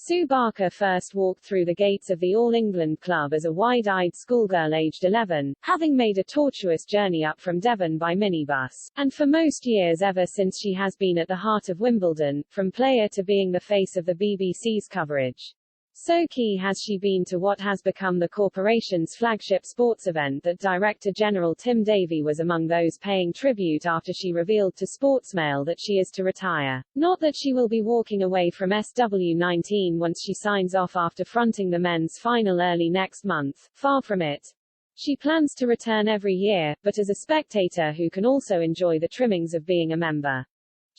Sue Barker first walked through the gates of the All England club as a wide-eyed schoolgirl aged 11, having made a tortuous journey up from Devon by minibus, and for most years ever since she has been at the heart of Wimbledon, from player to being the face of the BBC's coverage. So key has she been to what has become the corporation's flagship sports event that Director General Tim Davie was among those paying tribute after she revealed to Sportsmail that she is to retire. Not that she will be walking away from SW19 once she signs off after fronting the men's final early next month, far from it. She plans to return every year, but as a spectator who can also enjoy the trimmings of being a member.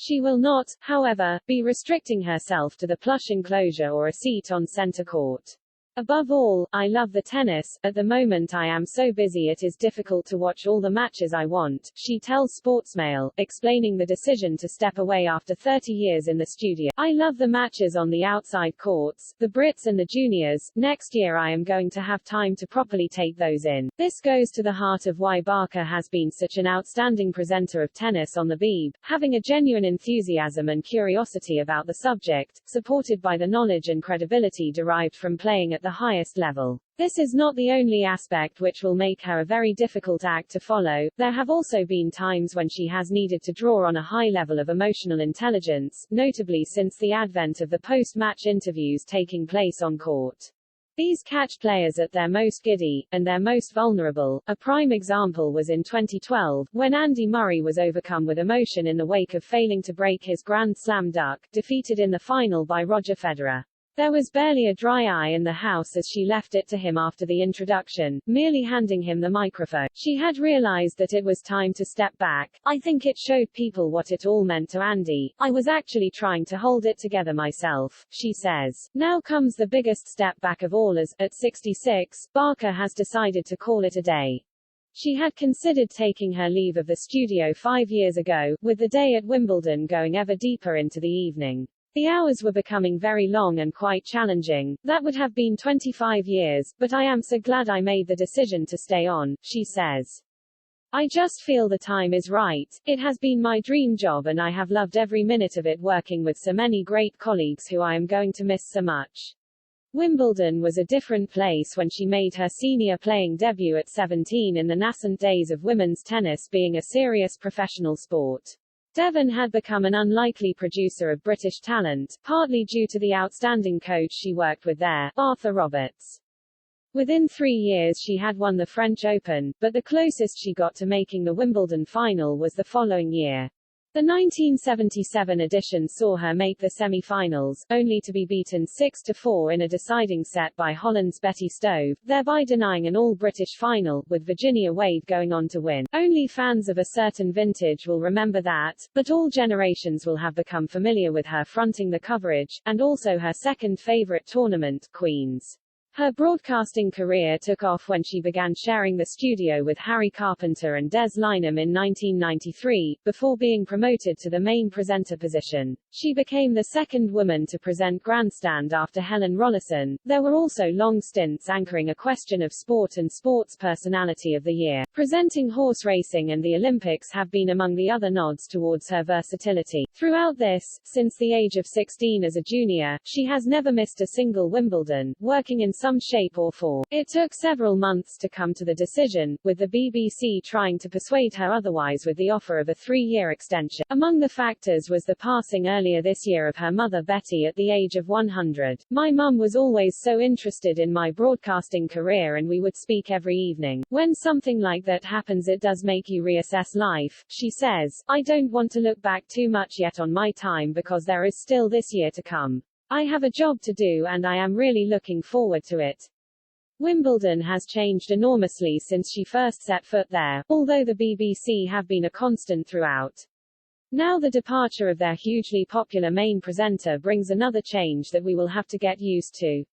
She will not, however, be restricting herself to the plush enclosure or a seat on centre court. Above all, I love the tennis. At the moment I am so busy it is difficult to watch all the matches I want, she tells Sportsmail, explaining the decision to step away after 30 years in the studio. I love the matches on the outside courts, the Brits and the juniors. Next year I am going to have time to properly take those in. This goes to the heart of why Barker has been such an outstanding presenter of tennis on the Beeb, having a genuine enthusiasm and curiosity about the subject, supported by the knowledge and credibility derived from playing at the highest level. This is not the only aspect which will make her a very difficult act to follow. There have also been times when she has needed to draw on a high level of emotional intelligence, notably since the advent of the post-match interviews taking place on court. These catch players at their most giddy, and their most vulnerable. A prime example was in 2012, when Andy Murray was overcome with emotion in the wake of failing to break his Grand Slam duck, defeated in the final by Roger Federer. There was barely a dry eye in the house as she left it to him after the introduction, merely handing him the microphone. She had realized that it was time to step back. I think it showed people what it all meant to Andy. I was actually trying to hold it together myself, she says. Now comes the biggest step back of all as, at 66, Barker has decided to call it a day. She had considered taking her leave of the studio 5 years ago, with the day at Wimbledon going ever deeper into the evening. The hours were becoming very long and quite challenging. That would have been 25 years, but I am so glad I made the decision to stay on, she says. I just feel the time is right. It has been my dream job and I have loved every minute of it, working with so many great colleagues who I am going to miss so much. Wimbledon was a different place when she made her senior playing debut at 17 in the nascent days of women's tennis being a serious professional sport. Devon had become an unlikely producer of British talent, partly due to the outstanding coach she worked with there, Arthur Roberts. Within 3 years she had won the French Open, but the closest she got to making the Wimbledon final was the following year. The 1977 edition saw her make the semi-finals, only to be beaten 6-4 in a deciding set by Holland's Betty Stove, thereby denying an all-British final, with Virginia Wade going on to win. Only fans of a certain vintage will remember that, but all generations will have become familiar with her fronting the coverage, and also her second favourite tournament, Queen's. Her broadcasting career took off when she began sharing the studio with Harry Carpenter and Des Lynam in 1993, before being promoted to the main presenter position. She became the second woman to present Grandstand after Helen Rollason. There were also long stints anchoring A Question of Sport and Sports Personality of the Year. Presenting horse racing and the Olympics have been among the other nods towards her versatility. Throughout this, since the age of 16 as a junior, she has never missed a single Wimbledon, working in some shape or form. It took several months to come to the decision, with the BBC trying to persuade her otherwise with the offer of a 3-year extension. Among the factors was the passing earlier this year of her mother Betty at the age of 100. My mum was always so interested in my broadcasting career and we would speak every evening. When something like that happens it does make you reassess life, she says. I don't want to look back too much yet on my time because there is still this year to come. I have a job to do and I am really looking forward to it. Wimbledon has changed enormously since she first set foot there, although the BBC have been a constant throughout. Now the departure of their hugely popular main presenter brings another change that we will have to get used to.